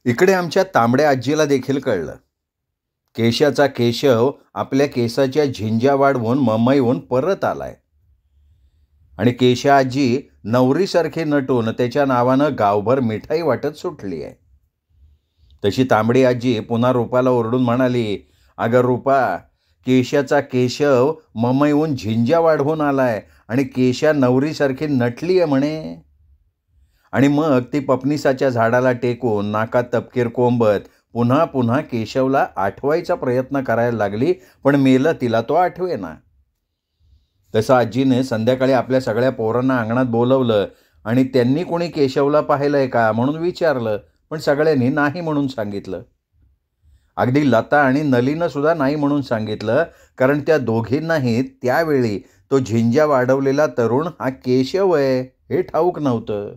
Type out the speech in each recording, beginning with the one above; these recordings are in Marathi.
इकडे आमच्या तांबड्या आजीला देखील कळलं. केशाचा केशव आपल्या केसाच्या झिंज्या वाढवून ममईहून परत आलाय आणि केशा आजी नवरीसारखी नटून त्याच्या नावानं गावभर मिठाई वाटत सुटली आहे. तशी तांबडी आजी पुन्हा रूपाला ओरडून म्हणाली, "अगं रूपा, केशाचा केशव ममईहून झिंज्या वाढवून आलाय आणि केशा नवरीसारखी नटली आहे म्हणे." आणि मग ती पपनीसाच्या झाडाला टेकून नाकात तपकीर कोंबत पुन्हा पुन्हा केशवला आठवायचा प्रयत्न करायला लागली, पण मेलं तिला तो आठवेना. तसं आजीने संध्याकाळी आपल्या सगळ्या पोरांना अंगणात बोलवलं आणि त्यांनी कोणी केशवला पाहिलंय का म्हणून विचारलं, पण सगळ्यांनी नाही म्हणून सांगितलं. अगदी लता आणि नलीनं सुद्धा नाही म्हणून सांगितलं, कारण त्या दोघींनाही त्यावेळी तो झिंज्या वाढवलेला तरुण हा केशव आहे हे ठाऊक नव्हतं.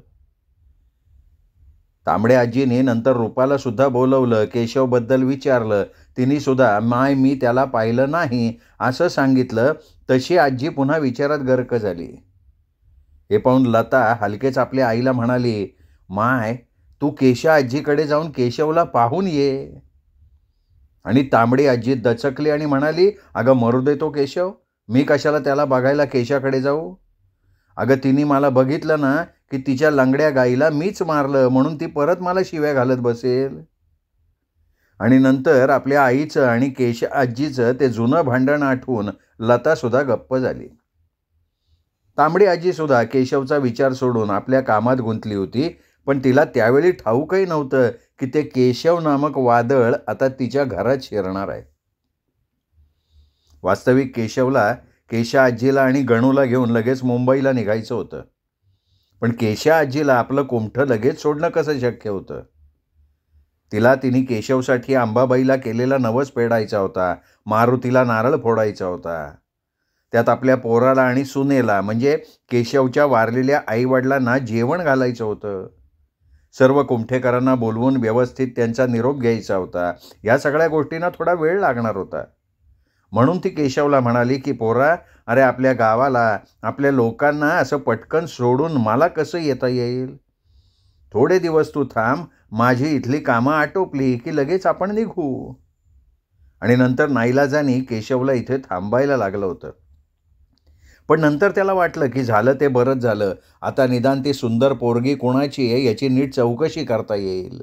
तांबड्या आजीने नंतर रूपाला सुद्धा बोलवलं, केशवबद्दल विचारलं. तिने सुद्धा मी त्याला पाहिलं नाही असं सांगितलं. तशी आजी पुन्हा विचारात गर्क झाली. हे पाहून लता हलकेच आपल्या आईला म्हणाली, तू केशा आजीकडे जाऊन केशवला पाहून ये. आणि तांबडी आजी दचकली आणि म्हणाली, "अगं मरू दे तो केशव, मी कशाला त्याला बघायला केशाकडे जाऊ? अगं तिने मला बघितलं ना की तिच्या लंगड्या गाईला मीच मारलं म्हणून ती परत मला शिव्या घालत बसेल." आणि नंतर आपल्या आईचं आणि केशा आजीचं ते जुनं भांडण आठवून लतासुद्धा गप्प झाली. तांबडी आजीसुद्धा केशवचा विचार सोडून आपल्या कामात गुंतली होती, पण तिला त्यावेळी ठाऊकही नव्हतं की ते केशव नामक वादळ आता तिच्या घरात शिरणार आहे. वास्तविक केशवला केशा आजीला आणि गणूला घेऊन लगेच मुंबईला निघायचं होतं. पण केशा आजीला आपलं कुमठं लगेच सोडणं कसं शक्य होतं? तिने केशवसाठी अंबाबाईला केलेला नवस फेडायचा होता, मारुतीला नारळ फोडायचा होता. त्यात आपल्या पोराला आणि सुनेला म्हणजे केशवच्या वारलेल्या आईवडिलांना जेवण घालायचं होतं. सर्व कुमठेकरांना बोलवून व्यवस्थित त्यांचा निरोप घ्यायचा होता. या सगळ्या गोष्टींना थोडा वेळ लागणार होता. म्हणून ती केशवला म्हणाली की, "पोरा, अरे आपल्या गावाला, आपल्या लोकांना असं पटकन सोडून मला कसं येता येईल? थोडे दिवस तू थांब, माझी इथली कामं आटोपली की लगेच आपण निघू." आणि नंतर नाईलाजाने केशवला इथे थांबायला लागलं होतं. पण नंतर त्याला वाटलं की झालं ते बरंच झालं. आता निदान ती सुंदर पोरगी कोणाची आहे याची नीट चौकशी करता येईल.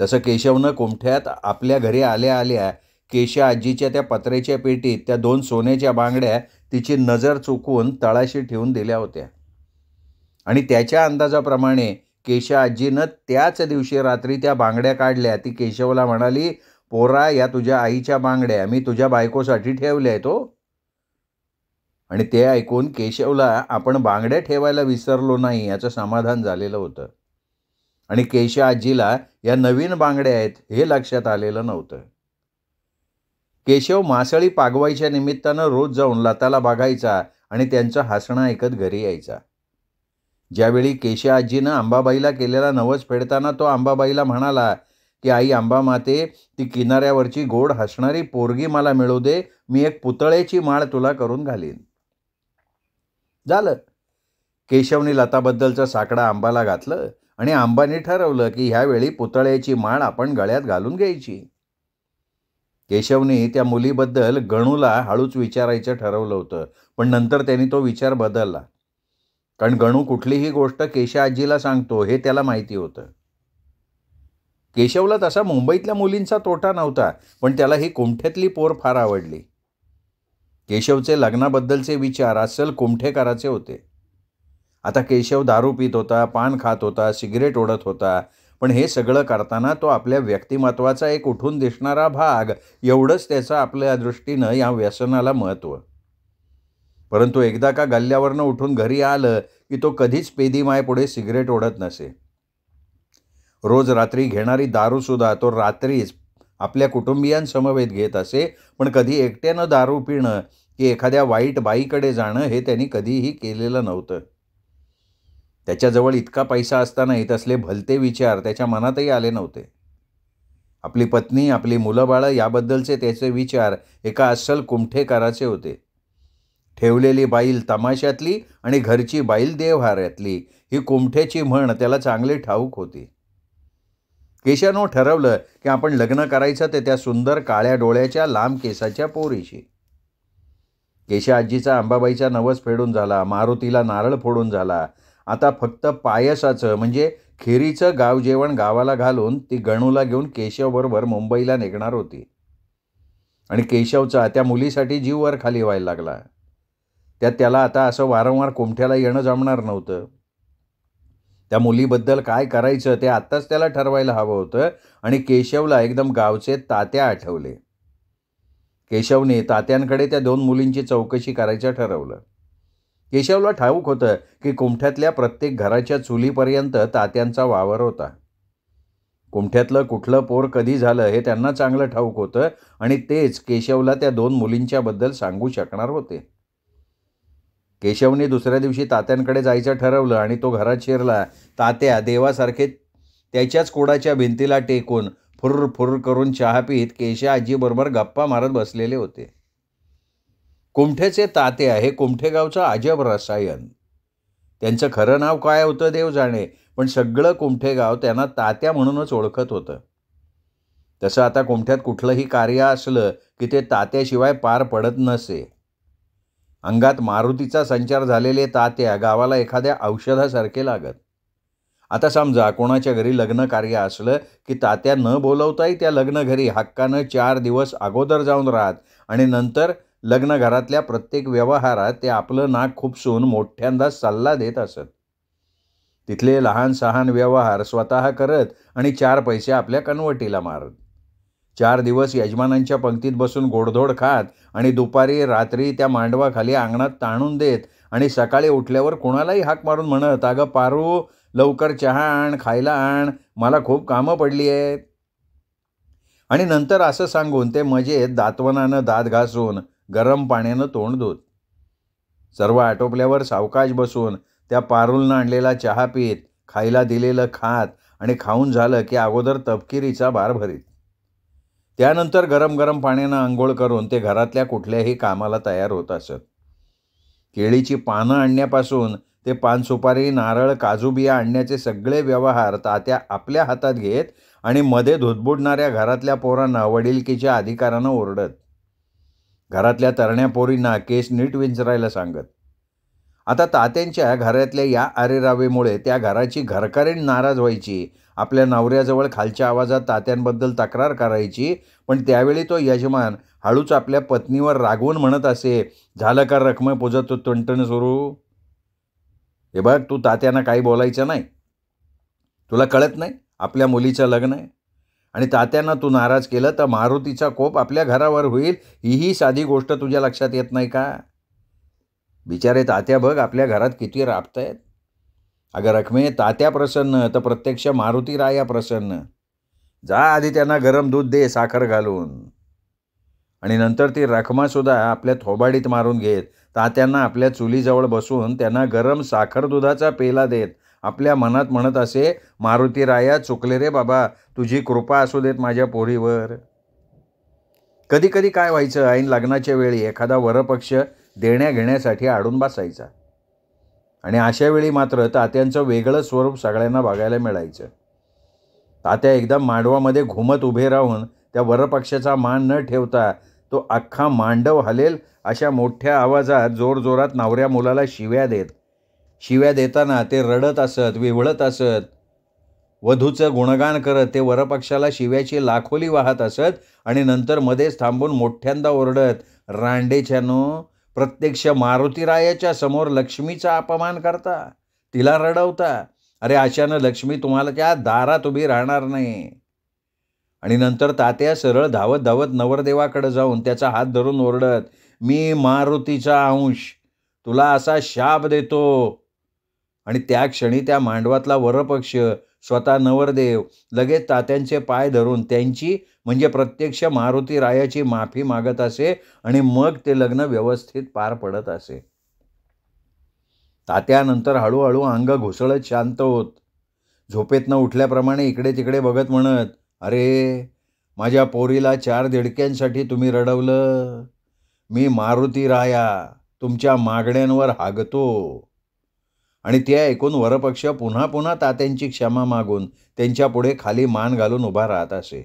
तसं केशवनं कुमठ्यात आपल्या घरी आल्या आल्या केशा आजीच्या त्या पत्र्याच्या पेटीत त्या 2 सोन्याच्या बांगड्या तिची नजर चुकवून तळाशी ठेवून दिल्या होत्या. आणि त्याच्या अंदाजाप्रमाणे केशा आजीनं त्याच दिवशी रात्री त्या बांगड्या काढल्या. ती केशवला म्हणाली, "पोरा, या तुझ्या आईच्या बांगड्या मी तुझ्या बायकोसाठी ठेवल्या आहेत हो." आणि ते ऐकून केशवला आपण बांगड्या ठेवायला विसरलो नाही याचं समाधान झालेलं होतं. आणि केशा आजीला या नवीन बांगड्या आहेत हे लक्षात आलेलं नव्हतं. केशव मासळी पागवायच्या निमित्तानं रोज जाऊन लताला बघायचा आणि त्यांचं हसणं ऐकत घरी यायचा. ज्यावेळी केशा आजीनं अंबाबाईला केलेला नवस फेडताना तो अंबाबाईला म्हणाला की, "आई अंबामाते, ती किनाऱ्यावरची गोड हसणारी पोरगी मला मिळू दे, मी एक पुतळ्याची माळ तुला करून घालीन." झालं. केशवने लताबद्दलचं साकडा आंबाला घातलं आणि आंबाने ठरवलं की ह्यावेळी पुतळ्याची माळ आपण गळ्यात घालून घ्यायची. केशवने त्या मुलीबद्दल गणूला हळूच विचारायचं ठरवलं होतं, पण नंतर त्यांनी तो विचार बदलला. कारण गणू कुठलीही गोष्ट केशा आजीला सांगतो हे त्याला माहिती होतं. केशवला तसा मुंबईतल्या मुलींचा तोटा नव्हता, पण त्याला ही कुमठ्यातली पोर फार आवडली. केशवचे लग्नाबद्दलचे विचार अस्सल कुमठेकराचे होते. आता केशव दारू पित होता, पान खात होता, सिगरेट ओढत होता, पण हे सगळं करताना तो आपल्या व्यक्तिमत्वाचा एक उठून दिसणारा भाग एवढंच त्याचं आपल्या दृष्टीनं या व्यसनाला महत्त्व. परंतु एकदा का गल्ल्यावरनं उठून घरी आलं की तो कधीच पेदी मायपुढे सिगरेट ओढत नसे. रोज रात्री घेणारी दारूसुद्धा तो रात्रीच आपल्या कुटुंबियांसमवेत घेत असे, पण कधी एकट्यानं दारू पिणं की एखाद्या वाईट बाईकडे जाणं हे त्यांनी कधीही केलेलं नव्हतं. त्याच्याजवळ इतका पैसा असतानाही तसले भलते विचार त्याच्या मनातही आले नव्हते. आपली पत्नी, आपली मुलं-बाळं याबद्दलचे त्याचे विचार एका अस्सल कुमठेकराचे होते. ठेवलेली बाईल तमाशातली आणि घरची बाईल देवहाऱ्यातली ही कुमठ्याची म्हण त्याला चांगली ठाऊक होती. केशानं ठरवलं की आपण लग्न करायचं ते त्या सुंदर काळ्या डोळ्याच्या लांब केसाच्या पोरीशी. केशा आजीचा अंबाबाईचा नवस फेडून झाला, मारुतीला नारळ फोडून झाला. आता फक्त पायसाचं म्हणजे खिरीचं गाव जेवण गावाला घालून ती गणूला घेऊन केशवबरोबर मुंबईला निघणार होती. आणि केशवचा त्या मुलीसाठी जीव वर खाली व्हायला लागला. त्याला आता असं वारंवार कुमठ्याला येणं जमणार नव्हतं. त्या मुलीबद्दल काय करायचं ते आत्ताच त्याला ठरवायला हवं होतं. आणि केशवला एकदम गावचे तात्या आठवले. केशवने तात्यांकडे त्या 2 मुलींची चौकशी करायचं ठरवलं. केशवला ठाऊक होतं की कुमठ्यातल्या प्रत्येक घराच्या चुलीपर्यंत तात्यांचा वावर होता. कुमठ्यातलं कुठलं पोर कधी झालं हे त्यांना चांगलं ठाऊक होतं आणि तेच केशवला त्या 2 मुलींच्याबद्दल सांगू शकणार होते. केशवने दुसऱ्या दिवशी तात्यांकडे जायचं ठरवलं आणि तो घरात शिरला. तात्या देवासारखे त्याच्याच कोडाच्या भिंतीला टेकून फुर्र फुर्र करून चहा पीत केशा आजीबरोबर गप्पा मारत बसलेले होते. कुमठ्याचे तात्या हे कुमठेगावचं अजब रसायन. त्यांचं खरं नाव काय होतं देव जाणे, पण सगळं कुमठेगाव त्यांना तात्या म्हणूनच ओळखत होतं. तसं आता कुमठ्यात कुठलंही कार्य असलं की ते तात्याशिवाय पार पडत नसे. अंगात मारुतीचा संचार झालेले तात्या गावाला एखाद्या औषधासारखे लागत. आता समजा कोणाच्या घरी लग्न कार्य असलं की तात्या न बोलवताही त्या लग्न घरी हक्कानं 4 दिवस अगोदर जाऊन राहत आणि नंतर लग्न घरातल्या प्रत्येक व्यवहारात ते आपलं नाक खुपसून मोठ्यांदा सल्ला देत असत. तिथले लहान सहान व्यवहार स्वतः करत आणि 4 पैसे आपल्या कनवटीला मारत. 4 दिवस यजमानांच्या पंक्तीत बसून गोडधोड खात आणि दुपारी रात्री त्या मांडवाखाली अंगणात ताणून देत आणि सकाळी उठल्यावर कुणालाही हाक मारून म्हणत, अगं पारू, लवकर चहा आण, खायला आण, मला खूप कामं पडली आहेत. आणि नंतर असं सांगून ते मजेत दातवणानं दात घासून गरम पाण्यानं तोंड धुत. सर्व आटोपल्यावर सावकाश बसून त्या पारूलनं आणलेला चहा पीत, खायला दिलेलं खात आणि खाऊन झालं की अगोदर तपकिरीचा बार भरीत. त्यानंतर गरम गरम पाण्यानं आंघोळ करून ते घरातल्या कुठल्याही कामाला तयार होत असत. केळीची पानं आणण्यापासून ते पान सुपारी, नारळ, काजू बिया आणण्याचे सगळे व्यवहार तात्या आपल्या हातात घेत आणि मध्ये धुतबुडणाऱ्या घरातल्या पोरांना वडिलकीच्या अधिकारानं ओरडत. घरातल्या तरण्या पोरींना केस नीट विंचरायला सांगत. आता तात्यांच्या घरातल्या या आरेरावेमुळे त्या घराची घरकारीण नाराज व्हायची. आपल्या नवऱ्याजवळ खालच्या आवाजात तात्यांबद्दल तक्रार करायची. पण त्यावेळी तो यजमान हळूच आपल्या पत्नीवर रागवून म्हणत असे, झालं का रखमे पूजत टणटण सुरू? हे बघ, तू तात्यांना काही बोलायचं नाही. तुला कळत नाही आपल्या मुलीचं लग्न आहे आणि तात्यांना तू नाराज केलं तर मारुतीचा कोप आपल्या घरावर होईल. ही साधी गोष्ट तुझ्या लक्षात येत नाही का? बिचारे तात्या बघ आपल्या घरात किती राबतायत. अगं रखमे, तात्या प्रसन्न तर प्रत्यक्ष मारुती राया प्रसन्न. जा आधी त्यांना गरम दूध दे साखर घालून. आणि नंतर ती रखमासुद्धा आपल्या थोबाडीत मारून घेत तात्यांना आपल्या चुलीजवळ बसून त्यांना गरम साखर दुधाचा पेला देत आपल्या मनात म्हणत असे, मारुती राया चुकले रे बाबा, तुझी कृपा असू देत माझ्या पोरीवर. कधी कधी काय व्हायचं, ऐन लग्नाच्या वेळी एखादा वरपक्ष देण्या घेण्यासाठी अडून बसायचा आणि अशा वेळी मात्र तात्यांचं वेगळं स्वरूप सगळ्यांना बघायला मिळायचं. तात्या एकदम मांडवामध्ये घुमत उभे राहून त्या वरपक्षाचा मान न ठेवता तो अख्खा मांडव हलेल अशा मोठ्या आवाजात जोरजोरात नवऱ्या मुलाला शिव्या देत. शिव्या देताना ते रडत असत, विव्हळत असत. वधूचं गुणगान करत ते वरपक्षाला शिव्याची लाखोली वाहत असत आणि नंतर मध्येच थांबून मोठ्यांदा ओरडत, रांडेच्यानो, प्रत्यक्ष मारुतीरायाच्या समोर लक्ष्मीचा अपमान करता, तिला रडवता. अरे अशानं लक्ष्मी तुम्हाला त्या दारात उभी राहणार नाही. आणि नंतर तात्या सरळ धावत धावत नवरदेवाकडे जाऊन त्याचा हात धरून ओरडत, मी मारुतीचा अंश तुला असा शाप देतो. आणि त्या क्षणी त्या मांडवातला वरपक्ष स्वतः नवरदेव लगेच तात्यांचे पाय धरून त्यांची म्हणजे प्रत्यक्ष मारुती रायाची माफी मागत असे आणि मग ते लग्न व्यवस्थित पार पडत असे. तात्यानंतर हळूहळू अंग घुसळत शांत होत. झोपेतनं उठल्याप्रमाणे इकडे तिकडे बघत म्हणत, अरे माझ्या पोरीला 4 दिडक्यांसाठी तुम्ही रडवलं. मी मारुती राया तुमच्या मागण्यांवर हागतो. आणि ते ऐकून वरपक्ष पुन्हा पुन्हा तात्यांची क्षमा मागून त्यांच्यापुढे खाली मान घालून उभा राहत असे.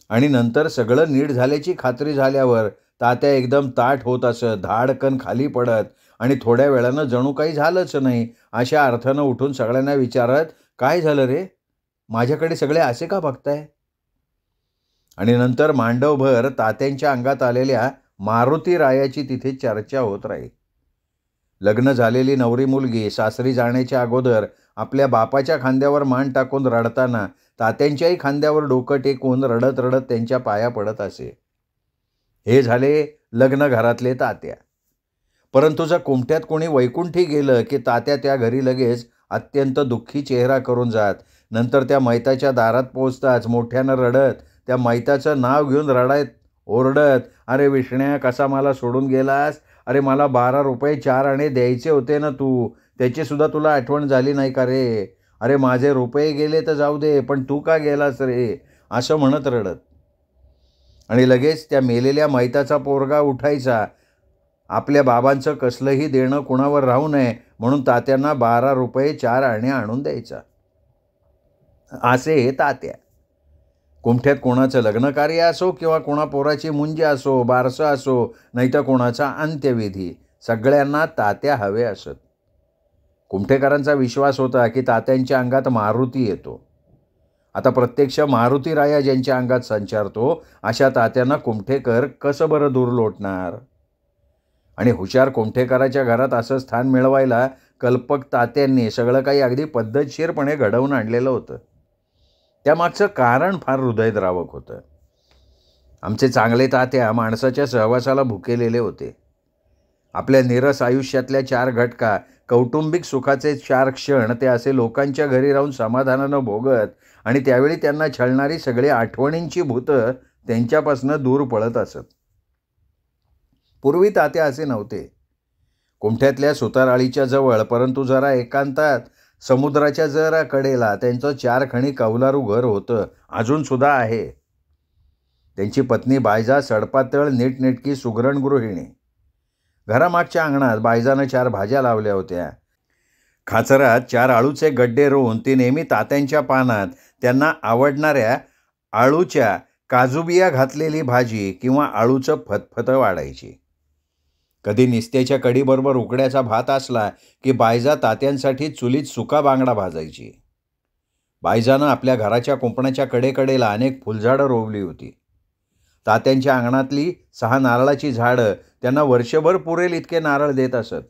आणि नंतर सगळं नीट झाल्याची खात्री झाल्यावर तात्या एकदम ताठ होत असत, धाडकन खाली पडत आणि थोड्या वेळानं जणू काही झालंच नाही अशा अर्थानं उठून सगळ्यांना विचारत, काय झालं रे, माझ्याकडे सगळे असे का बघताय? आणि नंतर मांडवभर तात्यांच्या अंगात आलेल्या मारुती रायाची तिथे चर्चा होत राहील. लग्न झालेली नवरी मुलगी सासरी जाण्याच्या अगोदर आपल्या बापाच्या खांद्यावर मान टाकून रडताना तात्यांच्याही खांद्यावर डोकं टेकून रडत रडत त्यांच्या पाया पडत असे. हे झाले लग्न घरातले तात्या. परंतु जर कुमठ्यात कोणी वैकुंठी गेलं की तात्या त्या घरी लगेच अत्यंत दुःखी चेहरा करून जात. नंतर त्या मैताच्या दारात पोचताच मोठ्यानं रडत त्या मैताचं नाव घेऊन रडायत, ओरडत, अरे विष्ण्या, कसा मला सोडून गेलास? अरे मला 12 रुपये 4 आणे द्यायचे होते ना तू, त्याचीसुद्धा तुला आठवण झाली नाही का रे? अरे माझे रुपये गेले तर जाऊ दे, पण तू का गेलास रे? असं म्हणत रडत. आणि लगेच त्या मेलेल्या मैताचा पोरगा उठायचा. आपल्या बाबांचं कसलंही देणं कुणावर राहू नये म्हणून तात्यांना 12 रुपये 4 आणे आणून द्यायचा. असे हे तात्या. कुमठ्यात कोणाचं लग्नकार्य असो किंवा कोणा पोराची मुंज असो, बारसं असो, नाही तर कोणाचा अंत्यविधी, सगळ्यांना तात्या हवे असत. कुमठेकरांचा विश्वास होता की तात्यांच्या अंगात मारुती येतो. आता प्रत्यक्ष मारुती राया ज्यांच्या अंगात संचारतो अशा तात्यांना कुमठेकर कसं बरं दूर लोटणार? आणि हुशार कुमठेकराच्या घरात असं स्थान मिळवायला कल्पक तात्यांनी सगळं काही अगदी पद्धतशीरपणे घडवून आणलेलं होतं. त्यामागचं कारण फार हृदयद्रावक होतं. आमचे चांगले तात्या माणसाच्या सहवासाला भुकेलेले होते. आपल्या नीरस आयुष्यातल्या 4 घटका, कौटुंबिक सुखाचे 4 क्षण ते असे लोकांच्या घरी राहून समाधानानं भोगत आणि त्यावेळी त्यांना छळणारी सगळी आठवणींची भूतं त्यांच्यापासून दूर पळत असत. पूर्वी तात्या असे नव्हते. कुमठ्यातल्या सुताराळीच्या जवळ, परंतु जरा एकांतात, समुद्राच्या जरा कडेला त्यांचं 4 खणी कौलारू घर होतं, अजूनसुद्धा आहे. त्यांची पत्नी बायजा सडपातळ नीटनेटकी सुगरण गृहिणी. घरामागच्या अंगणात बायजानं 4 भाज्या लावल्या होत्या. खाचरात 4 आळूचे गड्डे रोवून ती नेहमी तात्यांच्या पानात त्यांना आवडणाऱ्या आळूच्या काजूबिया घातलेली भाजी किंवा आळूचं फतफतं वाढायची. कधी निस्त्याच्या कढीबरोबर उकड्याचा भात असला की बायजा तात्यांसाठी चुलीत सुका बांगडा भाजायची. बायजानं आपल्या घराच्या कुंपणाच्या कडेकडेला अनेक फुलझाडं रोवली होती. तात्यांच्या अंगणातली 6 नारळाची झाडं त्यांना वर्षभर पुरेल इतके नारळ देत असत.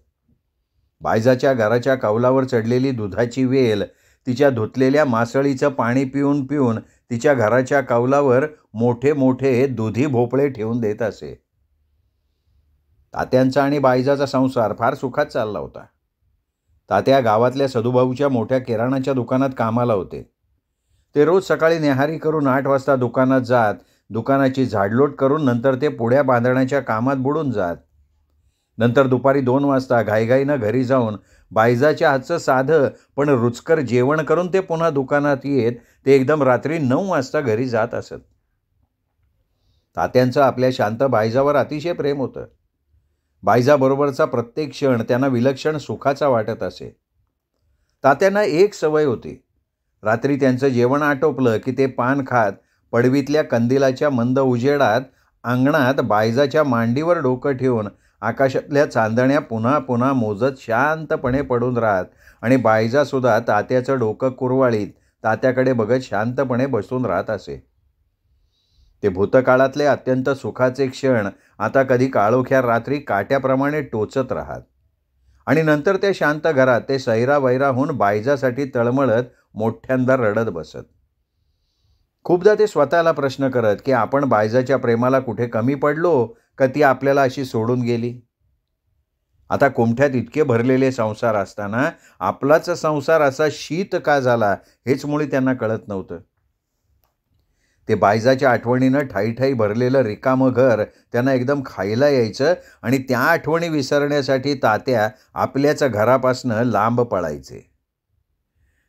बायजाच्या घराच्या कौलावर चढलेली दुधाची वेल तिच्या धुतलेल्या मासळीचं पाणी पिऊन पिऊन तिच्या घराच्या कौलावर मोठे मोठे दुधी भोपळे ठेवून देत असे. तात्यांचा आणि बायजाचा संसार फार सुखात चालला होता. तात्या गावातल्या सदुभाऊच्या मोठ्या किराणाच्या दुकानात कामाला होते. ते रोज सकाळी न्याहारी करून 8 वाजता दुकानात जात, दुकानाची झाडलोट करून नंतर ते पुड्या बांधण्याच्या कामात बुडून जात. नंतर दुपारी 2 वाजता घाईघाईनं घरी जाऊन बायजाच्या हातचं साधं पण रुचकर जेवण करून ते पुन्हा दुकानात येत. ते एकदम रात्री 9 वाजता घरी जात असत. तात्यांचं आपल्या शांत बायजावर अतिशय प्रेम होतं. बायजाबरोबरचा प्रत्येक क्षण त्यांना विलक्षण सुखाचा वाटत असे. तात्यांना एक सवय होती. रात्री त्यांचं जेवण आटोपलं की ते पान खात पडवीतल्या कंदिलाच्या मंद उजेडात अंगणात बायजाच्या मांडीवर डोकं ठेवून आकाशातल्या चांदण्या पुन्हा पुन्हा मोजत शांतपणे पडून राहत आणि बायजासुद्धा तात्याचं डोकं कुरवाळीत तात्याकडे बघत शांतपणे बसून राहत असे. ते भूतकाळातले अत्यंत सुखाचे क्षण आता कधी काळोख्या रात्री काट्याप्रमाणे टोचत राहत आणि नंतर त्या शांत घरात ते सैरावैरा होऊन बायजासाठी तळमळत मोठ्यांदा रडत बसत. खूपदा ते स्वतःला प्रश्न करत की आपण बायजाच्या प्रेमाला कुठे कमी पडलो का ती आपल्याला अशी सोडून गेली. आता कुमठ्यात इतके भरलेले संसार असताना आपलाच संसार असा शीत का झाला हेच मुळी त्यांना कळत नव्हतं. ते बायजाच्या आठवणीनं ठाईठाई भरलेलं रिकामं घर त्यांना एकदम खायला यायचं आणि त्या आठवणी विसरण्यासाठी तात्या आपल्याच घरापासनं लांब पळायचे.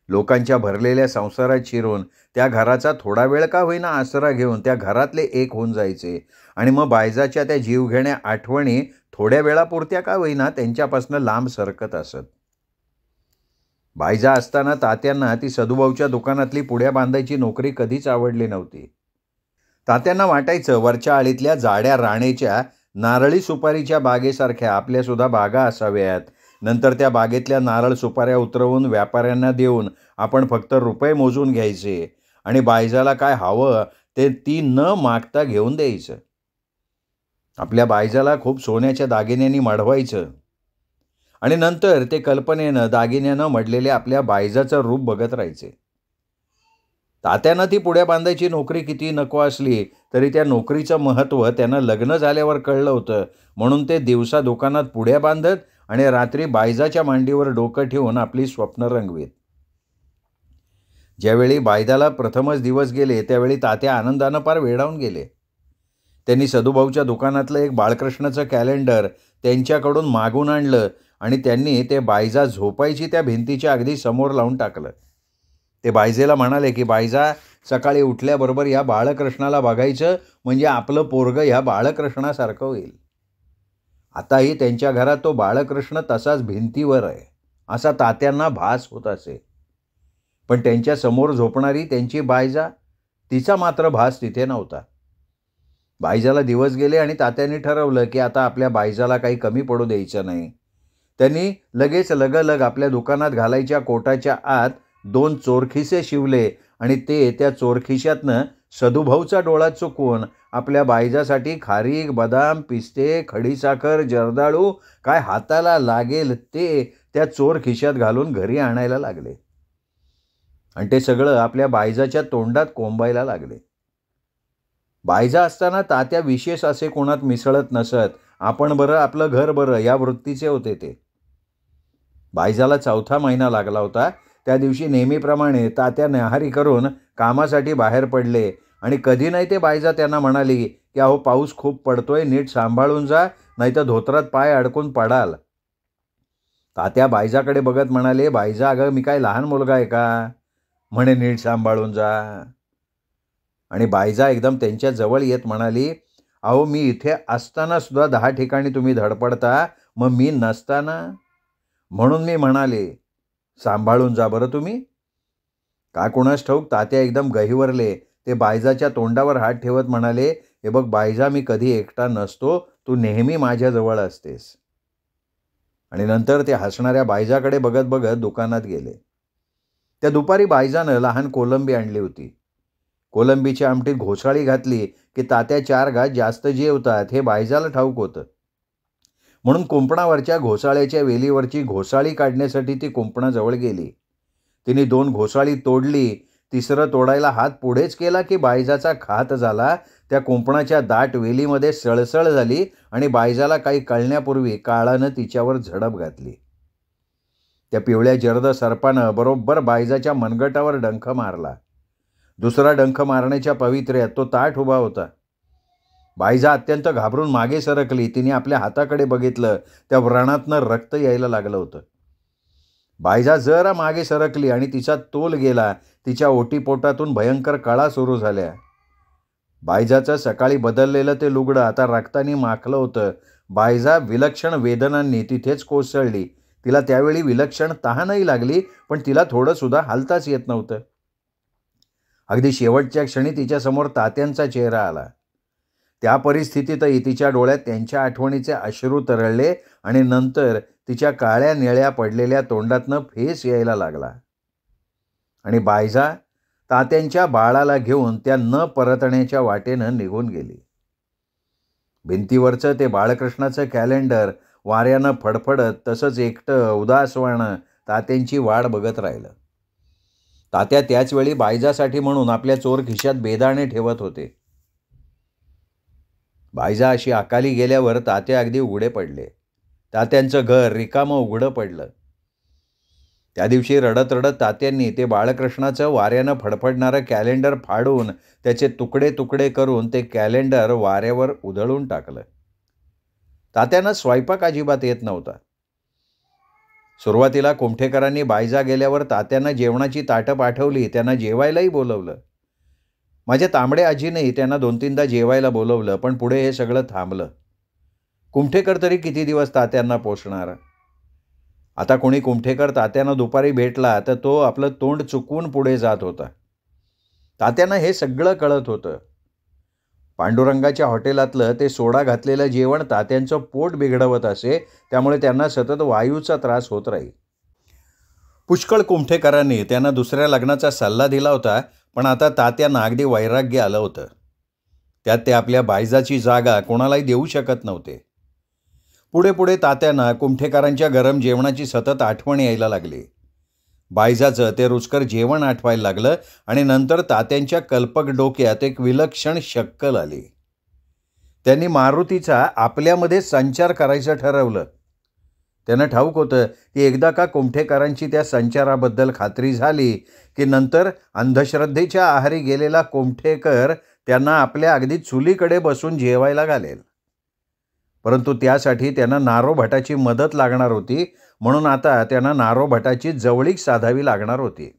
लोकांच्या भरलेल्या संसारात शिरून त्या घराचा थोडा वेळ का होईना आसरा घेऊन त्या घरातले एक होऊन जायचे आणि मग बायजाच्या त्या जीवघेण्या आठवणी थोड्या वेळापुरत्या का होईना त्यांच्यापासून लांब सरकत असत. बायजा असताना तात्यांना ती सदुभाऊच्या दुकानातली पुड्या बांधायची नोकरी कधीच आवडली नव्हती. तात्यांना वाटायचं वरच्या आळीतल्या जाड्या राणेच्या नारळी सुपारीच्या बागेसारख्या आपल्यासुद्धा बागा असाव्यात. नंतर त्या बागेतल्या नारळ सुपाऱ्या उतरवून व्यापाऱ्यांना देऊन आपण फक्त रुपये मोजून घ्यायचे आणि बायजाला काय हवं ते ती न मागता घेऊन द्यायचं. आपल्या बायजाला खूप सोन्याच्या दागिन्यांनी मढवायचं आणि नंतर ते कल्पनेनं दागिन्यानं मढलेले आपल्या बायजाचं रूप बघत राहायचे. तात्यांना ती पुड्या बांधायची नोकरी किती नको असली तरी त्या नोकरीचं महत्त्व त्यांना लग्न झाल्यावर कळलं होतं. म्हणून ते दिवसा दुकानात पुड्या बांधत आणि रात्री बायजाच्या मांडीवर डोकं ठेवून आपली स्वप्न रंगवीत. ज्यावेळी बायजाला प्रथमच दिवस गेले त्यावेळी तात्या आनंदानं पार वेडावून गेले. त्यांनी सदुभाऊच्या दुकानातलं एक बाळकृष्णाचं कॅलेंडर त्यांच्याकडून मागून आणलं आणि त्यांनी ते बायजा झोपायची त्या भिंतीच्या अगदी समोर लावून टाकलं. ते बायजेला म्हणाले की बायजा, सकाळी उठल्याबरोबर या बाळकृष्णाला बघायचं म्हणजे आपलं पोरगं ह्या बाळकृष्णासारखं होईल. आताही त्यांच्या घरात तो बाळकृष्ण तसाच भिंतीवर आहे असा तात्यांना भास होत असे. पण त्यांच्या समोर झोपणारी त्यांची बायजा, तिचा मात्र भास तिथे नव्हता. बायजाला दिवस गेले आणि तात्यांनी ठरवलं की आता आपल्या बायजाला काही कमी पडू द्यायचं नाही. त्यांनी लगेच लगलग आपल्या दुकानात घालायच्या कोटाच्या आत 2 चोरखिसे शिवले आणि ते त्या चोरखिशातनं सदुभाऊचा डोळा चुकवून आपल्या बायजासाठी खारीक, बदाम, पिस्ते, खडीसाखर, जर्दाळू काय हाताला लागेल ते त्या चोर खिशात घालून घरी आणायला लागले आणि ते सगळं आपल्या बायजाच्या तोंडात कोंबायला लागले. बायजा असताना तात्या विशेष असे कोणात मिसळत नसत. आपण बरं आपलं घर बरं या वृत्तीचे होते ते. बायजाला 4था महिना लागला होता. त्या दिवशी नेहमीप्रमाणे तात्या न्याहारी करून कामासाठी बाहेर पडले आणि कधी नाही ते बायजा त्यांना म्हणाली की अहो पाऊस खूप पडतोय, नीट सांभाळून जा, नाही तर धोत्रात पाय अडकून पडाल. तात्या बायजाकडे बघत म्हणाले, बायजा अगं मी काय लहान मुलगा आहे का? म्हणे नीट सांभाळून जा. आणि बायजा एकदम त्यांच्या जवळ येत म्हणाली, अहो मी इथे असताना सुद्धा 10 ठिकाणी तुम्ही धडपडता, मग मी नसताना? म्हणून मी म्हणाले सांभाळून जा बरं तुम्ही. का कुणास ठाऊक तात्या एकदम गहिवरले. ते बायजाच्या तोंडावर हात ठेवत म्हणाले, हे बघ बायजा, मी कधी एकटा नसतो, तू नेहमी माझ्याजवळ असतेस. आणि नंतर ते हसणाऱ्या बायजाकडे बघत बघत दुकानात गेले. त्या दुपारी बायजानं लहान कोलंबी आणली होती. कोलंबीच्या आमटीत घोसाळी घातली की तात्या 4 घास जास्त जेवतात हे बायजाला ठाऊक होतं. म्हणून कुंपणावरच्या घोसाळ्याच्या वेलीवरची घोसाळी काढण्यासाठी ती कुंपणाजवळ गेली. तिने 2 घोसाळी तोडली. 3रं तोडायला हात पुढेच केला की बायजाचा घात झाला. त्या कुंपणाच्या दाट वेलीमध्ये सळसळ झाली आणि बायजाला काही कळण्यापूर्वी काळानं तिच्यावर झडप घातली. त्या पिवळ्या जर्द सर्पानं बरोबर बायजाच्या मनगटावर डंख मारला. दुसरा डंख मारण्याच्या पवित्र्यात तो ताठ उभा होता. बायजा अत्यंत घाबरून मागे सरकली. तिने आपल्या हाताकडे बघितलं. त्या व्रणातनं रक्त यायला लागलं होतं. बायजा जरा मागे सरकली आणि तिचा तोल गेला. तिच्या ओटीपोटातून भयंकर कळा सुरू झाल्या. बायजाचं सकाळी बदललेलं ते लुगडं आता रक्ताने माखलं होतं. बायजा विलक्षण वेदनांनी तिथेच कोसळली. तिला त्यावेळी विलक्षण तहानही लागली, पण तिला थोडंसुद्धा हालताच येत नव्हतं. अगदी शेवटच्या क्षणी तिच्यासमोर तात्यांचा चेहरा आला. त्या परिस्थितीतही तिच्या डोळ्यात त्यांच्या आठवणीचे अश्रू तरळले आणि नंतर तिच्या काळ्या निळ्या पडलेल्या तोंडातनं फेस यायला लागला. आणि बायजा तात्यांच्या बाळाला घेऊन त्या न परतण्याच्या वाटेनं निघून गेली. भिंतीवरचं ते बाळकृष्णाचं कॅलेंडर वाऱ्यानं फडफडत तसंच एकटं उदासवाणं तात्यांची वाट बघत राहिलं. तात्या त्याचवेळी बायजासाठी म्हणून आपल्या चोर खिशात बेदाणे ठेवत होते. बायजा अशी अकाली गेल्यावर तात्या अगदी उघडे पडले. तात्यांचं घर रिकामं उघडं पडलं. त्या दिवशी रडत रडत तात्यांनी ते बाळकृष्णाचं वाऱ्यानं फडफडणारं कॅलेंडर फाडून त्याचे तुकडे तुकडे करून ते कॅलेंडर वाऱ्यावर उधळून टाकलं. तात्यांना स्वयंपाक अजिबात येत नव्हता. सुरुवातीला कुमठेकरांनी बायजा गेल्यावर तात्यांना जेवणाची ताटं पाठवली. त्यांना जेवायलाही बोलवलं. माझ्या तांबडे आजीनेही त्यांना 2-3दा जेवायला बोलवलं. पण पुढे हे सगळं थांबलं. कुमठेकर तरी किती दिवस तात्यांना पोसणार. आता कोणी कुमठेकर तात्यांना दुपारी भेटला तर तो आपलं तोंड चुकवून पुढे जात होता. तात्यांना हे सगळं कळत होतं. पांडुरंगाच्या हॉटेलातलं ते सोडा घातलेलं जेवण तात्यांचं पोट बिघडवत असे, त्यामुळे त्यांना सतत वायूचा त्रास होत राही. पुष्कळ कुमठेकरांनी त्यांना दुसऱ्या लग्नाचा सल्ला दिला होता, पण आता तात्यांना अगदी वैराग्य आलं होतं. त्यात ते आपल्या बायजाची जागा कोणालाही देऊ शकत नव्हते. पुढे पुढे तात्यांना कुमठेकरांच्या गरम जेवणाची सतत आठवण यायला लागली. बायजाचं ते रुचकर जेवण आठवायला लागलं आणि नंतर तात्यांच्या कल्पक डोक्यात एक विलक्षण शक्कल आली. त्यांनी मारुतीचा आपल्यामध्ये संचार करायचं ठरवलं. त्यांना ठाऊक होतं की एकदा का कुमठेकरांची त्या संचाराबद्दल खात्री झाली की नंतर अंधश्रद्धेच्या आहारी गेलेला कुमठेकर त्यांना आपल्या अगदी चुलीकडे बसून जेवायला घालेल. परंतु त्यासाठी त्यांना नारोभटाची मदत लागणार होती, म्हणून आता त्यांना नारोभटाची जवळीक साधावी लागणार होती.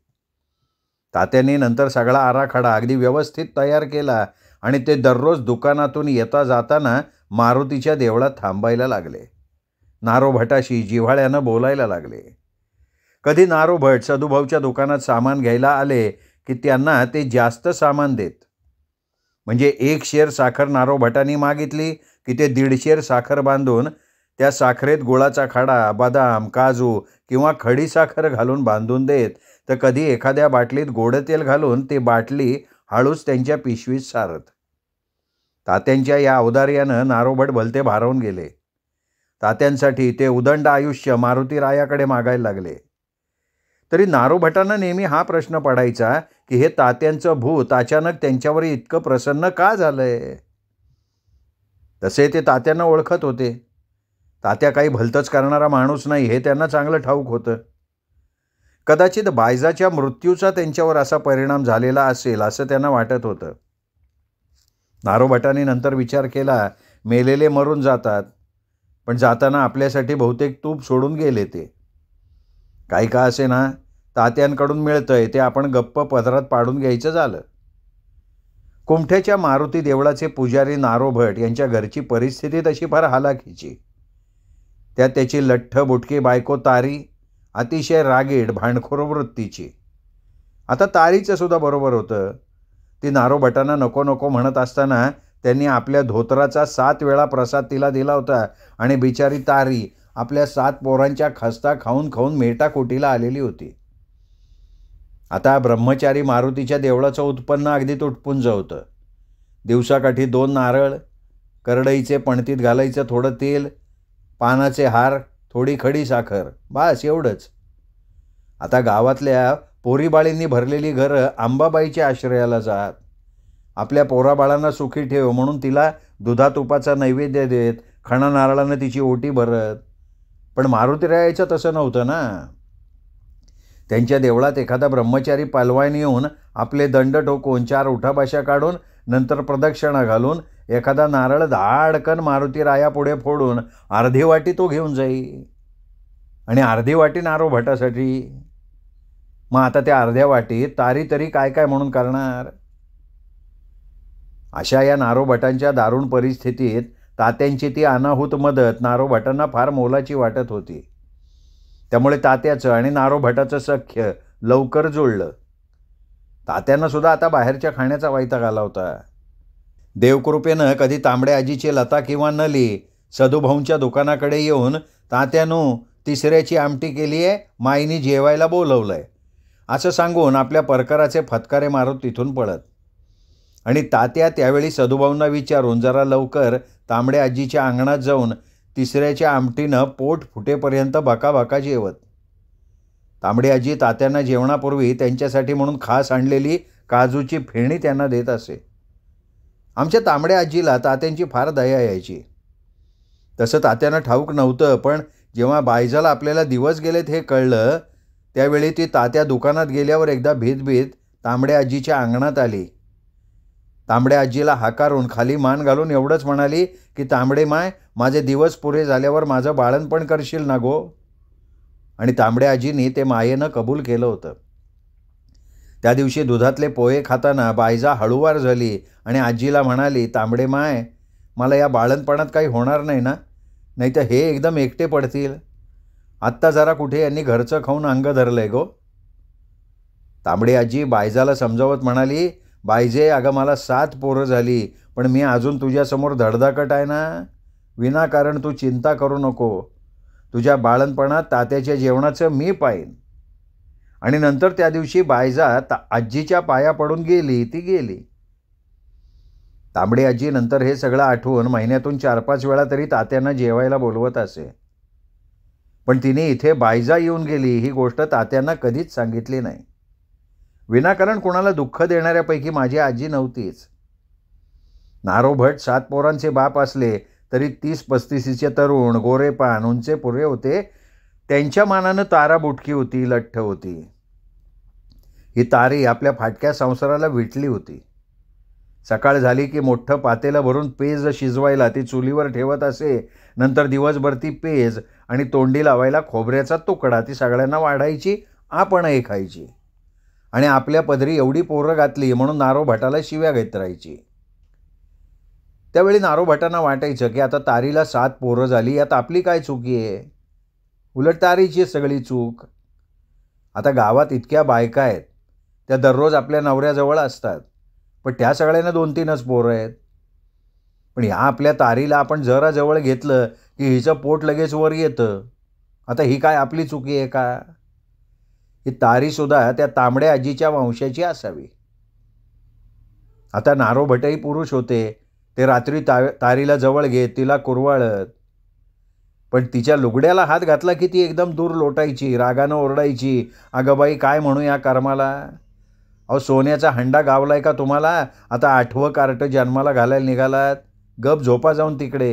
तात्यांनी नंतर सगळा आराखडा अगदी व्यवस्थित तयार केला आणि ते दररोज दुकानातून येता जाताना मारुतीच्या देवळात थांबायला लागले. नारोभटाशी जिव्हाळ्यानं बोलायला लागले. कधी नारोभट सदुभाऊच्या दुकानात सामान घ्यायला आले की त्यांना ते जास्त सामान देत. म्हणजे 1 शेर साखर नारोभटांनी मागितली की ते 1.5 शेर साखर बांधून त्या साखरेत गुळाचा खडा, बदाम, काजू किंवा खडी साखर घालून बांधून देत, तर कधी एखाद्या बाटलीत गोडं तेल घालून ती बाटली हळूच त्यांच्या पिशवीत सारत. तात्यांच्या या औदार्यानं नारोभट भलते भारावून गेले. तात्यांसाठी ते उदंड आयुष्य मारुती रायाकडे मागायला लागले. तरी नारोभटांना नेहमी हा प्रश्न पडायचा की हे तात्यांचं भूत अचानक त्यांच्यावर इतकं प्रसन्न का झालंय. तसे ते तात्यांना ओळखत होते. तात्या काही भलतंच करणारा माणूस नाही हे त्यांना चांगलं ठाऊक होतं. कदाचित बायजाच्या मृत्यूचा त्यांच्यावर असा परिणाम झालेला असेल असं त्यांना वाटत होतं. नारोभटांनी नंतर विचार केला, मेलेले मरून जातात, पण जाताना आपल्यासाठी बहुतेक तूप सोडून गेले ते. काही का असे ना, तात्यांकडून मिळतंय ते आपण गप्प पदरात पाडून घ्यायचं झालं. कुमठ्याच्या मारुती देवळाचे पुजारी नारोभट यांच्या घरची परिस्थिती तशी फार हालाखीची. त्यात त्याची लठ्ठ बुटकी बायको तारी अतिशय रागीड भांडखोर वृत्तीची. आता तारीचं सुद्धा बरोबर होतं. ती नारोभटांना नको नको म्हणत असताना त्यांनी आपल्या धोतराचा 7 वेळा प्रसाद तिला दिला होता आणि बिचारी तारी आपल्या 7 पोरांच्या खस्ता खाऊन खाऊन मेटाकोटीला आलेली होती. आता ब्रह्मचारी मारुतीच्या देवळाचं उत्पन्न अगदी तुटपुंज होतं. दिवसाकाठी 2 नारळ, करडईचे पणतीत घालायचं थोडं तेल, पानाचे हार, थोडी खडी साखर, बस एवढंच. आता गावातल्या पोरीबाळींनी भरलेली घरं अंबाबाईच्या आश्रयाला जात. आपल्या पोराबाळांना सुखी ठेव म्हणून तिला दुधातुपाचा नैवेद्य देत, खणा नारळानं तिची ओटी भरत. पण मारुतीरायाचं तसं नव्हतं ना. त्यांच्या देवळात एखादा ब्रह्मचारी पालवान येऊन आपले दंड टोकून 4 उठाभाषा काढून नंतर प्रदक्षिणा घालून एखादा नारळ धाडकन मारुतीरायापुढे फोडून अर्धी वाटी तो घेऊन जाई आणि अर्धी वाटी नारोभटासाठी. मग आता त्या अर्ध्या वाटीत तारी तरी काय काय म्हणून करणार. अशा या नारोभटांच्या दारुण परिस्थितीत तात्यांची ती अनाहूत मदत नारोभटांना फार मोलाची वाटत होती. त्यामुळे तात्याचं आणि नारोभटाचं सख्य लवकर जुळलं. तात्यांना सुद्धा आता बाहेरच्या खाण्याचा वैताग आला होता. देवकृपेनं कधी तांबड्या आजीची लता किंवा नली सदुभाऊंच्या दुकानाकडे येऊन, तात्यानू 3ऱ्याची आमटी केली आहे, माईनी जेवायला बोलवलंय असं सांगून आपल्या परकराचे फटकारे मारत तिथून पळत. आणि तात्या त्यावेळी सदुभाऊंना विचारून जरा लवकर तांबड्या आजीच्या अंगणात जाऊन 3ऱ्याच्या आमटीनं पोट फुटेपर्यंत बकाबका जेवत. तांबडी आजी तात्यांना जेवणापूर्वी त्यांच्यासाठी म्हणून खास आणलेली काजूची फेणी त्यांना देत असे. आमच्या तांबड्या आजीला तात्यांची फार दया यायची. तसं तात्यांना ठाऊक नव्हतं, पण जेव्हा बायजाला आपल्याला दिवस गेलेत हे कळलं त्यावेळी ती तात्या दुकानात गेल्यावर एकदा भीत तांबड्या आजीच्या अंगणात आली. तांबड्या आजीला हाकारून खाली मान घालून एवढंच म्हणाली की, तांबडे माय, माझे दिवस पुरे झाल्यावर माझं बाळणपण करशील ना गो. आणि तांबड्या आजीनी ते मायेनं कबूल केलं होतं. त्या दिवशी दुधातले पोहे खाताना बायजा हळूवार झाली आणि आजीला म्हणाली, तांबडे माय, मला या बाळणपणात काही होणार नाही ना, नाही तर हे एकदम एकटे पडतील. आत्ता जरा कुठे यांनी घरचं खाऊन अंग धरलंय गो. तांबडी आजी बायजाला समजावत म्हणाली, बायजे अगं मला 7 पोरं झाली, पण मी अजून तुझ्यासमोर धडधाकट आहे ना. विनाकारण तू चिंता करू नको. तुझ्या बाळणपणात तात्याच्या जेवणाचं मी पाहीन. आणि नंतर त्या दिवशी बायजा आजीच्या पाया पडून गेली ती गेली. तांबडी आजी नंतर हे सगळं आठवून महिन्यातून 4-5 वेळा तरी तात्यांना जेवायला बोलवत असे. पण तिने इथे बायजा येऊन गेली ही गोष्ट तात्यांना कधीच सांगितली नाही. विनाकारण कोणाला दुःख देणाऱ्यापैकी माझी आजी नव्हतीच. नारो भट 7 पोरांचे बाप असले तरी 30-35चे तरुण, गोरेपान, उंचे पुरे होते. त्यांच्या मानानं तारा बुटकी होती, लठ्ठ होती. ही तारी आपल्या फाटक्या संसाराला विटली होती. सकाळ झाली की मोठं पातेलं भरून पेज शिजवायला ती चुलीवर ठेवत असे. नंतर दिवसभर ती पेज आणि तोंडी लावायला खोबऱ्याचा तुकडा ती सगळ्यांना वाढायची, आपणही खायची. आणि आपल्या पदरी एवढी पोरं घातली म्हणून नारो भटाला शिव्या घेत राहायची. त्यावेळी नारो भटांना वाटायचं की आता तारीला 7 पोरं झाली, यात आपली काय चुकी आहे. उलट तारीची सगळी चूक. आता गावात इतक्या बायका आहेत, त्या दररोज आपल्या नवऱ्याजवळ असतात, पण त्या सगळ्यांना 2-3च पोरं आहेत. पण ह्या आपल्या तारीला आपण जरा जवळ घेतलं की हिचं पोट लगेच वर येतं. आता ही काय आपली चुकी आहे का. ही तारीसुद्धा त्या तांबड्या आजीच्या वंशाची असावी. आता नारो भटही पुरुष होते. ते रात्री तारीला जवळ घेत तिला कुरवाळत. पण तिच्या लुगड्याला हात घातला की ती एकदम दूर लोटायची, रागानं ओरडायची, अगं बाई काय म्हणू या कर्माला. अहो सोन्याचा हंडा गावलाय का तुम्हाला. आता 8वं कार्ट जन्माला घालायला निघालात. गप झोपा जाऊन तिकडे.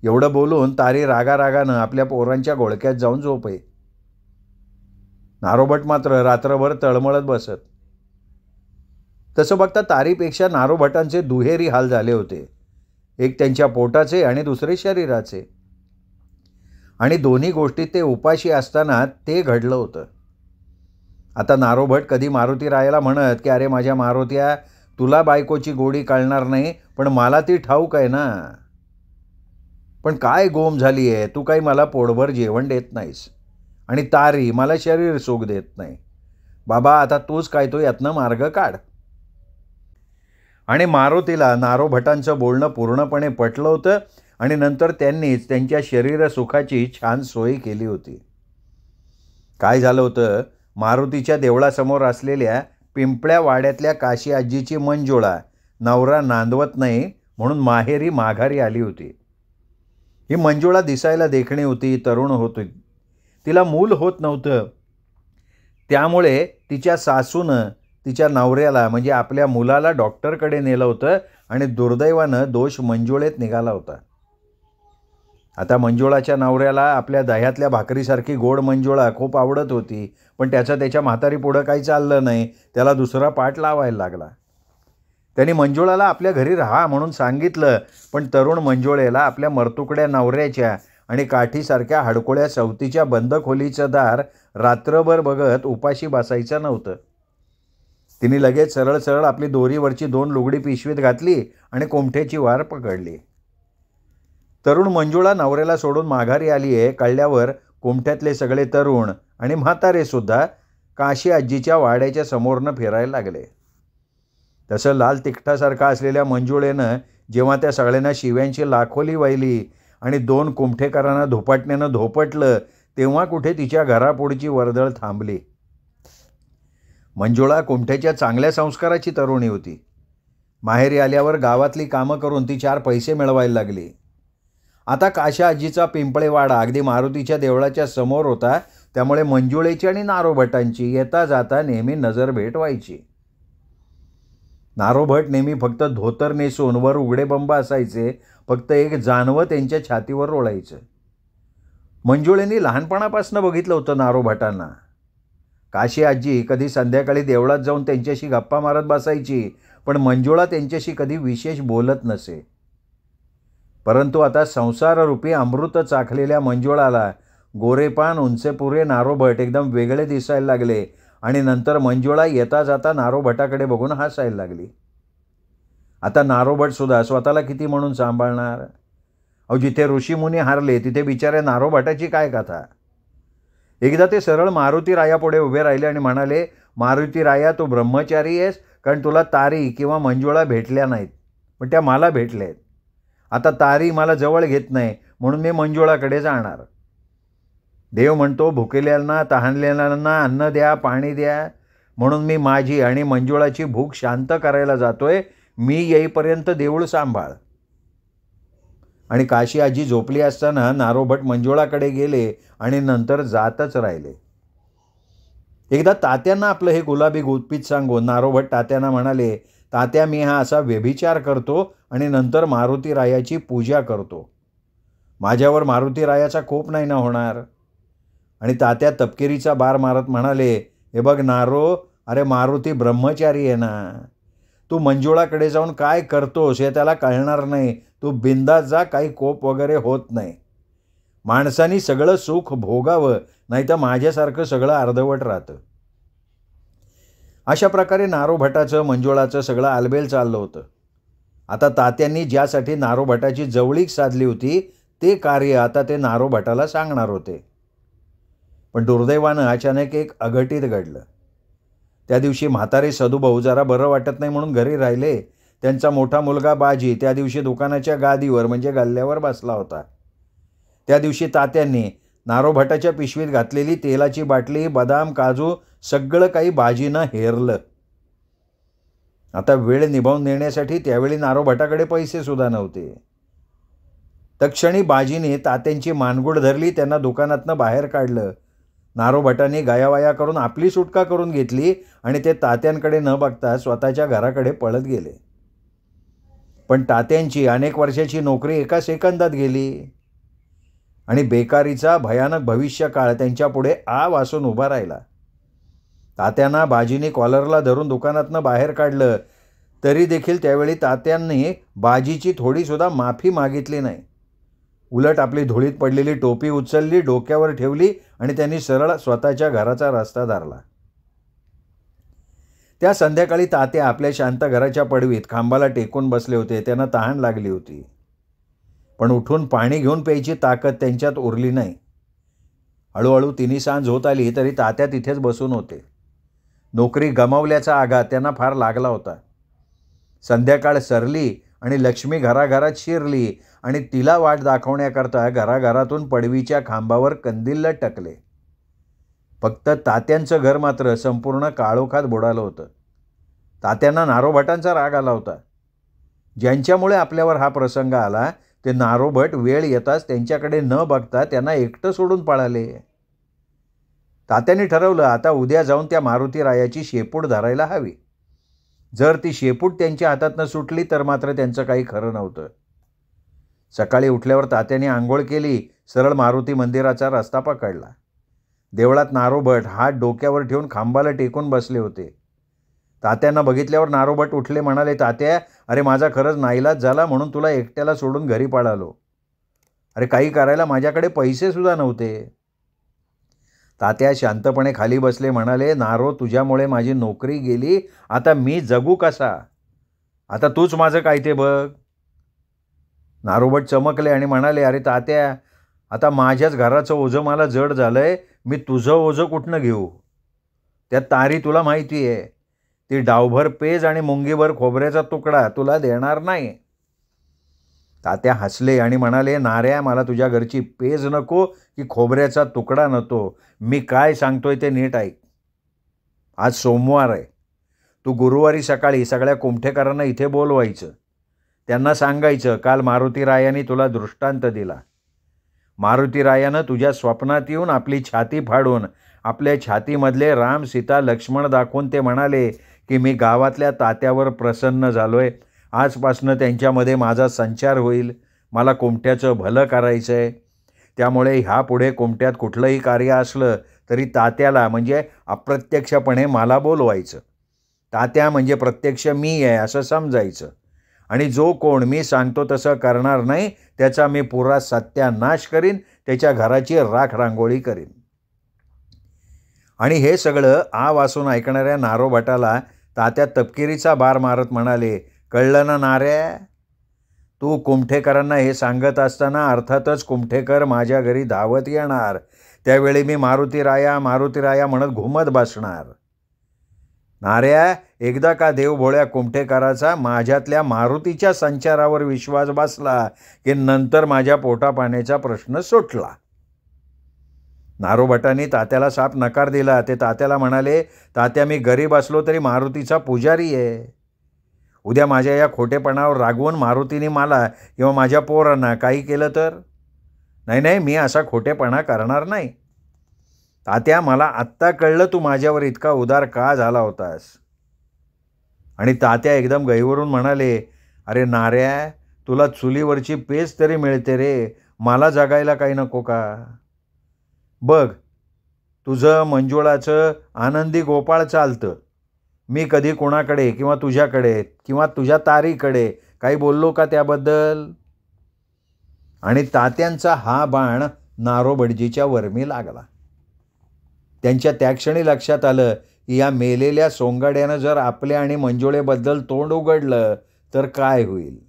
एवढं बोलून तारी रागारागानं आपल्या पोरांच्या घोळक्यात जाऊन झोपे. नारोभट मात्र रात्रभर तळमळत बसत. तसं बघता तारीपेक्षा नारोभटांचे दुहेरी हाल झाले होते. एक त्यांच्या पोटाचे आणि दुसरे शरीराचे. आणि दोन्ही गोष्टीत ते उपाशी असताना ते घडलं होतं. आता नारोभट कधी मारुती रायाला म्हणत की अरे माझ्या मारुत्या, तुला बायकोची गोडी कळणार नाही, पण मला ती ठाऊक आहे ना. पण काय गोम झाली आहे, तू काही मला पोटभर जेवण देत नाहीस आणि तारी मला शरीर सुख देत नाही. बाबा आता तूच काय तो यातनं मार्ग काढ. आणि मारुतीला नारोभटांचं बोलणं पूर्णपणे पटलं होतं आणि नंतर त्यांनीच त्यांच्या शरीर सुखाची छान सोय केली होती. काय झालं होतं, मारुतीच्या देवळासमोर असलेल्या पिंपळ्या वाड्यातल्या काशी आजीची मंजुळा नवरा नांदवत नाही म्हणून माहेरी माघारी आली होती. ही मंजुळा दिसायला देखणी होती, तरुण होती. तिला मूल होत नव्हतं. त्यामुळे तिच्या सासूनं तिच्या नवऱ्याला म्हणजे आपल्या मुलाला डॉक्टरकडे नेलं होतं आणि दुर्दैवानं दोष मंजुळेत निघाला होता. आता मंजुळाच्या नवऱ्याला आपल्या दह्यातल्या भाकरीसारखी गोड मंजुळा खूप आवडत होती, पण त्याचं त्याच्या म्हातारी पुढं काही चाललं नाही. त्याला दुसरा पाठ लावायला लागला. त्यांनी मंजुळाला आपल्या घरी राहा म्हणून सांगितलं, पण तरुण मंजुळेला आपल्या मरतुकड्या नवऱ्याच्या आणि काठीसारख्या हडकोळ्या सवतीच्या बंद खोलीचं दार रात्रभर बघत उपाशी बसायचं नव्हतं. तिने लगेच सरळ सरळ आपली दोरीवरची 2 लुगडी पिशवीत घातली आणि कोमठ्याची वार पकडली. तरुण मंजुळा नवऱ्याला सोडून माघारी आली आहे कळल्यावर कोमठ्यातले सगळे तरुण आणि म्हातारेसुद्धा काशी आजीच्या वाड्याच्या समोरनं फिरायला लागले. तसं लाल तिखटासारखं असलेल्या मंजुळेनं जेव्हा त्या सगळ्यांना शिव्यांची लाखोली वाहिली आणि 2 कुमठेकरांना धोपाटण्यानं धोपटलं, तेव्हा कुठे तिच्या घरापुढची वर्दळ थांबली. मंजुळा कुमठ्याच्या चांगल्या संस्काराची तरुणी होती. माहेरी आल्यावर गावातली कामं करून ती 4 पैसे मिळवायला लागली. आता काशा आजीचा पिंपळेवाडा अगदी मारुतीच्या देवळाच्या समोर होता, त्यामुळे मंजुळेची आणि नारोभटांची येता जाता नेहमी नजर भेट व्हायची. नारोभट नेहमी फक्त धोतर नेसून वर उघडे बंब असायचे, फक्त एक जानवं त्यांच्या छातीवर रोळायचं. मंजुळेंनी लहानपणापासून बघितलं होतं नारोभटांना. काशी आजी कधी संध्याकाळी देवळात जाऊन त्यांच्याशी गप्पा मारत बसायची, पण मंजुळा त्यांच्याशी कधी विशेष बोलत नसे. परंतु आता संसाररूपी अमृत चाखलेल्या मंजुळाला गोरेपान उंचेपुरे नारोभट एकदम वेगळे दिसायला लागले आणि नंतर मंजुळा येता जाता नारोभटाकडे बघून हसायला लागली. आता नारोभटसुद्धा स्वतःला किती म्हणून सांभाळणार. अहो, जिथे ऋषीमुनी हारले तिथे बिचाऱ्या नारोभाटाची काय कथा. एकदा ते सरळ मारुती रायापुढे उभे राहिले आणि म्हणाले, मारुती राया, तू ब्रह्मचारी आहेस, कारण तुला तारी किंवा मंजुळा भेटल्या नाहीत, पण त्या मला भेटल्या आहेत. आता तारी मला जवळ घेत नाही, म्हणून मी मंजुळाकडे जाणार. देव म्हणतो, भुकेल्यांना तहानलेल्यांना अन्न द्या, पाणी द्या, म्हणून मी माझी आणि मंजुळाची भूक शांत करायला जातोय. मी येईपर्यंत देऊळ सांभाळ. आणि काशी आजी झोपली असताना नारोभट मंजुळाकडे गेले आणि नंतर जातच राहिले. एकदा तात्यांना आपलं हे गुलाबी गुपित सांगून नारोभट तात्यांना म्हणाले, तात्या, मी हा असा व्यभिचार करतो आणि नंतर मारुती रायाची पूजा करतो. माझ्यावर मारुती रायाचा कोप नाही ना होणार. आणि तात्या तपकिरीचा बार मारत म्हणाले, हे बघ नारो, अरे मारुती ब्रह्मचारी आहे ना. तू मंजुळाकडे जाऊन काय करतोस हे त्याला कळणार नाही. तू बिंदास जा, काही कोप वगैरे होत नाही. माणसानी सगळं सुख भोगावं, नाही तर माझ्यासारखं सगळं अर्धवट राहतं. अशा प्रकारे नारोभटाचं मंजुळाचं सगळं आलबेल चाललं होतं. आता तात्यांनी ज्यासाठी नारोभटाची जवळीक साधली होती ते कार्य आता ते नारोभटाला सांगणार होते. पण दुर्दैवानं अचानक एक अघटित घडलं. त्या दिवशी म्हातारे सदुभाऊ जरा बरं वाटत नाही म्हणून घरी राहिले. त्यांचा मोठा मुलगा बाजी त्या दिवशी दुकानाच्या गादीवर म्हणजे गल्ल्यावर बसला होता. त्या दिवशी तात्यांनी नारोभटाच्या पिशवीत घातलेली तेलाची बाटली, बदाम, काजू सगळं काही बाजीनं हेरलं. आता वेळ निभावून नेण्यासाठी त्यावेळी नारोभटाकडे पैसे सुद्धा नव्हते. तत्क्षणी बाजीने तात्यांची मानगुड धरली, त्यांना दुकानातनं बाहेर काढलं. नारोभटाने गायावाया करून आपली सुटका करून घेतली आणि ते तात्यांकडे न बघता स्वतःच्या घराकडे पळत गेले. पण तात्यांची अनेक वर्षाची नोकरी एका सेकंदात गेली आणि बेकारीचा भयानक भविष्यकाळ त्यांच्यापुढे आ वासून उभा राहिला. तात्यांना बाजीने कॉलरला धरून दुकानातनं बाहेर काढलं, तरी देखील त्यावेळी तात्यांनी बाजीची थोडीसुद्धा माफी मागितली नाही. उलट आपली धुळीत पडलेली टोपी उचलली, डोक्यावर ठेवली आणि त्यांनी सरळ स्वतःच्या घराचा रस्ता धरला. त्या संध्याकाळी तात्या आपल्या शांत घराच्या पडवीत खांबाला टेकून बसले होते. त्यांना तहान लागली होती, पण उठून पाणी घेऊन प्यायची ताकद त्यांच्यात उरली नाही. हळूहळू तिन्ही सांज होत आली तरी तात्या तिथेच बसून होते. नोकरी गमावल्याचा आघात त्यांना फार लागला होता. संध्याकाळ सरली आणि लक्ष्मी घराघरात शिरली आणि तिला वाट दाखवण्याकरता घराघरातून पडवीच्या खांबावर कंदील लटकले. फक्त तात्यांचं घर मात्र संपूर्ण काळोखात बुडालं होतं. तात्यांना नारोभटांचा राग आला होता. ज्यांच्यामुळे आपल्यावर हा प्रसंग आला ते नारोभट वेळ येताच त्यांच्याकडे न बघता त्यांना एकटं सोडून पळाले. तात्यांनी ठरवलं, आता उद्या जाऊन त्या मारुती रायाची शेपूट धरायला हवी. जर ती शेपूट त्यांच्या हातातनं सुटली तर मात्र त्यांचं काही खरं नव्हतं. सकाळी उठल्यावर तात्यांनी आंघोळ केली, सरळ मारुती मंदिराचा रस्ता पकडला. देवळात नारोभट हात डोक्यावर ठेवून खांबाला टेकून बसले होते. तात्यांना बघितल्यावर नारोभट उठले, म्हणाले, तात्या, अरे माझा खरंच नाईलाज झाला म्हणून तुला एकट्याला सोडून घरी पळालो. अरे काही करायला माझ्याकडे पैसे सुद्धा नव्हते. तात्या शांतपणे खाली बसले, म्हणाले, नारो, तुझ्यामुळे माझी नोकरी गेली, आता मी जगू कसा? आता तूच माझं काय ते बघ. नारोभट चमकले आणि म्हणाले, अरे तात्या, आता माझ्याच घराचं ओझं मला जड झालंय, मी तुझं ओझं कुठनं घेऊ? त्यात तारी तुला माहिती आहे, ती डावभर पेज आणि मुंगीभर खोबऱ्याचा तुकडा तुला देणार नाही. तात्या हसले आणि म्हणाले, नाऱ्या, मला तुझ्या घरची पेज नको की खोबऱ्याचा तुकडा नको. मी काय सांगतोय ते नीट ऐक. आज सोमवार आहे. तू गुरुवारी सकाळी सगळ्या कुमठेकरांना इथे बोलवायचं. त्यांना सांगायचं, काल मारुती रायाने तुला दृष्टांत दिला. मारुती रायानं तुझ्या स्वप्नात येऊन आपली छाती फाडून आपल्या छातीमधले राम, सीता, लक्ष्मण दाखवून ते म्हणाले की मी गावातल्या तात्यावर प्रसन्न झालोय. आजपासनं त्यांच्यामध्ये माझा संचार होईल. मला कुमट्याचं भलं करायचं आहे. त्यामुळे ह्यापुढे कुमट्यात कुठलंही कार्य असलं तरी तात्याला म्हणजे अप्रत्यक्षपणे मला बोलवायचं. तात्या म्हणजे प्रत्यक्ष मी आहे असं समजायचं. आणि जो कोण मी सांगतो तसं करणार नाही त्याचा मी पुरा सत्यानाश करीन, त्याच्या घराची राख रांगोळी करीन. आणि हे सगळं आ वासून ऐकणाऱ्या नारोभटाला तात्या तपकिरीचा बार मारत म्हणाले, कळलं ना नाऱ्या? तू कुमठेकरांना हे सांगत असताना अर्थातच कुमठेकर माझ्या घरी धावत येणार. त्यावेळी मी मारुती राया म्हणत घुमत बसणार. नाऱ्या, एकदा का देवभोळ्या कुमठेकराचा माझ्यातल्या मारुतीच्या संचारावर विश्वास बसला की नंतर माझ्या पोटापाण्याचा प्रश्न सुटला. नारोभटांनी तात्याला साफ नकार दिला. ते तात्याला म्हणाले, तात्या, मी गरीब असलो तरी मारुतीचा पुजारी आहे. उद्या माझ्या या खोटेपणावर रागवून मारुतीने मला किंवा माझ्या पोरांना काही केलं तर? नाही, मी असा खोटेपणा करणार नाही. तात्या, मला आत्ता कळलं तू माझ्यावर इतका उदार का झाला होतास. आणि तात्या एकदम गहिवरून म्हणाले, अरे नाऱ्या, तुला चुलीवरची पेच तरी मिळते रे, मला जगायला काही नको का? बघ, तुझं मंजुळाचं आनंदी गोपाळ चालतं. मी कधी कोणाकडे किंवा तुझ्याकडे किंवा तुझ्या तारीकडे काही बोललो का त्याबद्दल? आणि तात्यांचा हा बाण नारोभटजीच्या वर्मी लागला. त्यांच्या त्या क्षणी लक्षात आलं की या मेलेल्या सोंगाड्यानं जर आपल्या आणि मंजुळेबद्दल तोंड उघडलं तर काय होईल.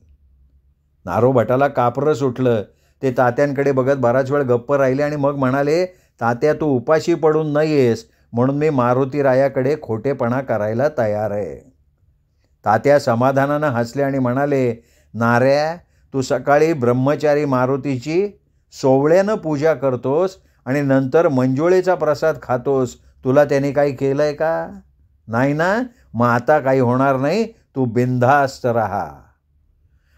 नारोभटाला कापरं सुटलं. ते तात्यांकडे बघत बराच वेळ गप्प राहिले आणि मग म्हणाले, तात्या, तू उपाशी पडून नयेस म्हणून मी मारुती रायाकडे खोटेपणा करायला तयार आहे. तात्या समाधानानं हसले आणि म्हणाले, नाऱ्या, तू सकाळी ब्रह्मचारी मारुतीची सोवळ्यानं पूजा करतोस आणि नंतर मंजुळेचा प्रसाद खातोस. तुला त्याने काही केलंय का? नाही ना? मग आता काही होणार नाही, तू बिनधास्त राहा.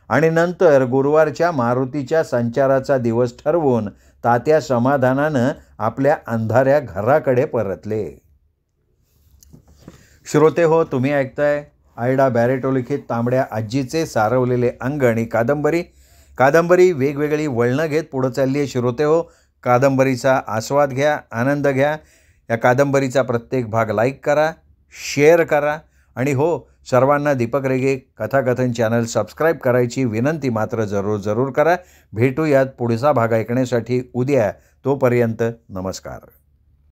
आणि नंतर गुरुवारच्या मारुतीच्या संचाराचा दिवस ठरवून तात्या समाधानानं आपल्या अंधाऱ्या घराकडे परतले. श्रोते हो, तुम्ही ऐकताय आयडा बॅरेटो लिखित तांबड्या आजीचे सारवलेले अंगण ही कादंबरी वेगवेगळी वळणं घेत पुढं चालली आहे. श्रोते हो, कादंबरीचा आस्वाद घ्या, आनंद घ्या. या कादंबरीचा प्रत्येक भाग लाईक करा, शेअर करा आणि हो, सर्वांना दीपक रेगे कथाकथन चॅनल सबस्क्राईब करायची विनंती मात्र जरूर करा. भेटूयात पुढचा भाग ऐकण्यासाठी उद्या. तोपर्यंत नमस्कार.